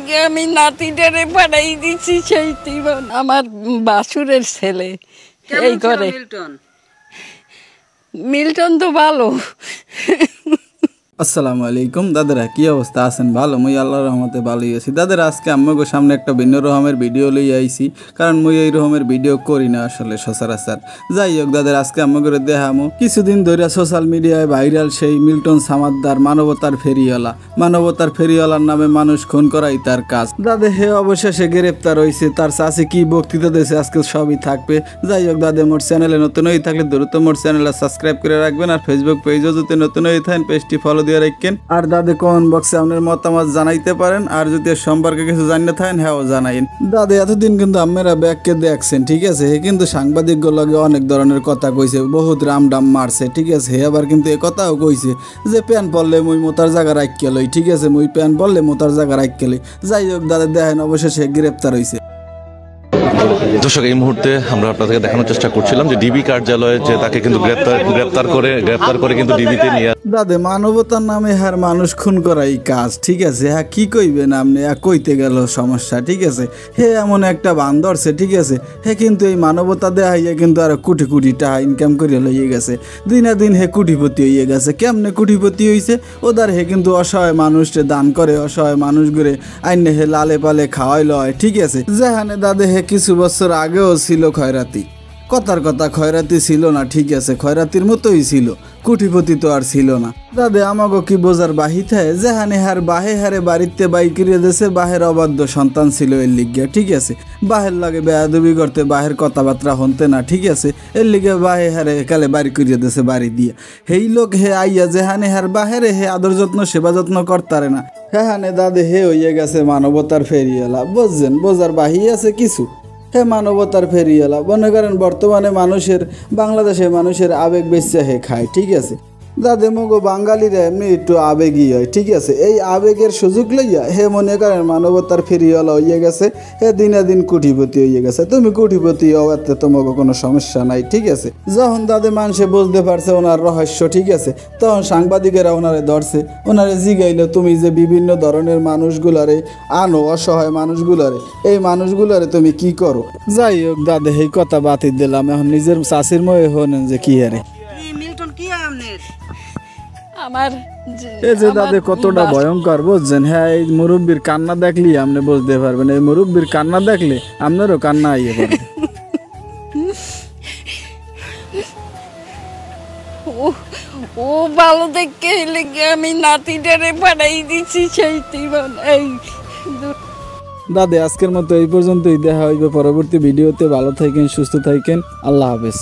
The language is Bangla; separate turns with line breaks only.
লেগে আমি নাতিটারে পাঠাই দিচ্ছি সেই জীবন। আমার বাসুরের ছেলে এই করে। মিল্টন তো ভালো।
আসসালামু আলাইকুম দাদারা, কি অবস্থা আছেন? ভালো, মুই আল্লাহর রহমতে ভালোই আছি। দাদারা আজকে আম্মাকে সামনে একটা ভিন্ন রকমের ভিডিও লই আইছি, কারণ মুই এই রকমের ভিডিও করি না আসলে সচরাচর। যাই হোক দাদারা, আজকে আম্মাকে দেখামো কিছুদিন ধরে সোশ্যাল মিডিয়ায় ভাইরাল সেই মিল্টন সামাদ্দার মানবতার ফেরিওয়ালার নামে মানুষ খুন করাই তার কাজ। দাদা হে অবশেষে গ্রেপ্তার হয়েছে। তার চাষে কি বক্তৃতা দিয়েছে আজকে সবই থাকবে। যাই হোক দাদা, মোর চ্যানেলে নতুন হয়ে থাকলে দ্রুত মোর চ্যানেলে সাবস্ক্রাইব করে রাখবেন, আর ফেসবুক পেজও যদি নতুন হয়ে থাকেন পেজটি ফলো দিয়ে রাখেন। আর দাদা কমেন্ট বক্সে আপনার মতামত জানাইতে পারেন, আর যদি সম্পর্কে কিছু জানতে থাকেন হ্যাঁ জানাইন। দাদা এতদিন কিন্তু আপনারা ব্যাগকে দেখছেন, ঠিক আছে? হে কিন্তু সাংবাদিক লগে অনেক ধরনের কথা কইছে, বহুত রামডাম মারছে, ঠিক আছে? হে আবার কিন্তু এ কথাও কইছে যে প্যান পড়লে মুই মোতার জায়গা রাখিয়ে লই, ঠিক আছে? মুই প্যান পড়লে মোতার জায়গা রাখিয়ে লই। যাই হোক দাদা, দেখেন অবশেষে গ্রেপ্তার হয়েছে।
দর্শক, এই মুহূর্তে আমরা আপনাদেরকে দেখানোর চেষ্টা করছিলাম যে ডিবি কার্যালয়ে যে তাকে কিন্তু গ্রেপ্তার করে কিন্তু ডিবিতে নিয়ে।
দাদা মানবতার নামে হ্যাঁ মানুষ খুন করাই কাজ, ঠিক আছে? হ্যাঁ কি কইবেন আপনি, কইতে গেল সমস্যা, ঠিক আছে? হে এমন একটা বান্দরছে, ঠিক আছে? হে কিন্তু এই মানবতা দেখাইয়া কিন্তু আর কোটি কোটি টাকা ইনকাম করে লইয়ে গেছে। দিনে দিন হে কোটিপতি হইয়ে গেছে। কেমনে কোটিপতি হইছে? ওদার হে কিন্তু অসহায় মানুষকে দান করে, অসহায় মানুষগুলো আইনে হে লালে পালে খাওয়াই লয়, ঠিক আছে? যেখানে দাদা হে কিছু বছর আগেও ছিল খয়রাতি, কথার কথা খয়রাতি ছিল না, ঠিক আছে? খয়রাতির মতোই ছিল, কোটিপতি তো আর ছিল না। দাদা আমাকে কি বোঝার বাহিথায় যেখানে হার বাহে হারে বাড়িতে বাই করিয়ে দিয়েছে, বাহের অবাধ্য সন্তান ছিল এর লিগিয়া, ঠিক আছে? বাহের লাগে বেয়াদবি করতে, বাহের কথাবার্তা হনতে না, ঠিক আছে? এর লিগে বাহে হারে কালে বাড়ি করিয়ে দিয়েছে বাড়ি দিয়ে। হেই লোক হে আইয়া যেখানে হার বাহেরে হে আদর যত্ন সেবা যত্ন করতারে না, হ্যাঁ দাদা হে হইয়া গেছে মানবতার ফেরিওয়ালা। বুঝছেন? বোঝার বাহি আছে কিছু? হ্যাঁ মানবতার ফেরিওয়ালা। মনে করেন বর্তমানে বাংলাদেশের মানুষের আবেগ বেচে হে খায়, ঠিক আছে? দাদে মগো বাঙালিরা এমনি একটু আবেগই হয়, ঠিক আছে? এই আবেগের সুযোগ লইয়া হে মনে করেন মানবতার ফেরিওয়ালা হইয়া গেছে, হে দিনে দিন কোটিপতি হইয়া গেছে। তুমি কোটিপতি হওয়াতে তোমাকে কোনো সমস্যা নাই, ঠিক আছে? যখন দাদে মানুষে বুঝতে পারছে ওনার রহস্য, ঠিক আছে, তখন সাংবাদিকেরা ওনারে ধরছে, ওনারে জিগাইল তুমি যে বিভিন্ন ধরনের মানুষগুলারে আনো, অসহায় মানুষগুলারে, এই মানুষগুলারে তুমি কি করো? যাই হোক দাদে এই কথা বাতিল দিলাম। এখন নিজের চাষির ময়ে হনেন যে কি হারে
আমার
এই যে দাদা কতটা ভয়ঙ্কর, বুঝছেন? হ্যাঁ এই মুরব্বীর কান্না দেখলি আপনি বুঝতে পারবেন। এই মুরব্বীর কান্না দেখলে আপনারও কান্না আইয়ে পারবে।
ও ভালো দেখে লেগে আমি নাতিটারে পাঠাই দিচ্ছি সেই জীবন। এই
দাদা আজকের মতো এই পর্যন্তই। দেখা হইবে পরবর্তী ভিডিওতে। ভালো থাকেন, সুস্থ থাকেন, আল্লাহ হাফেজ।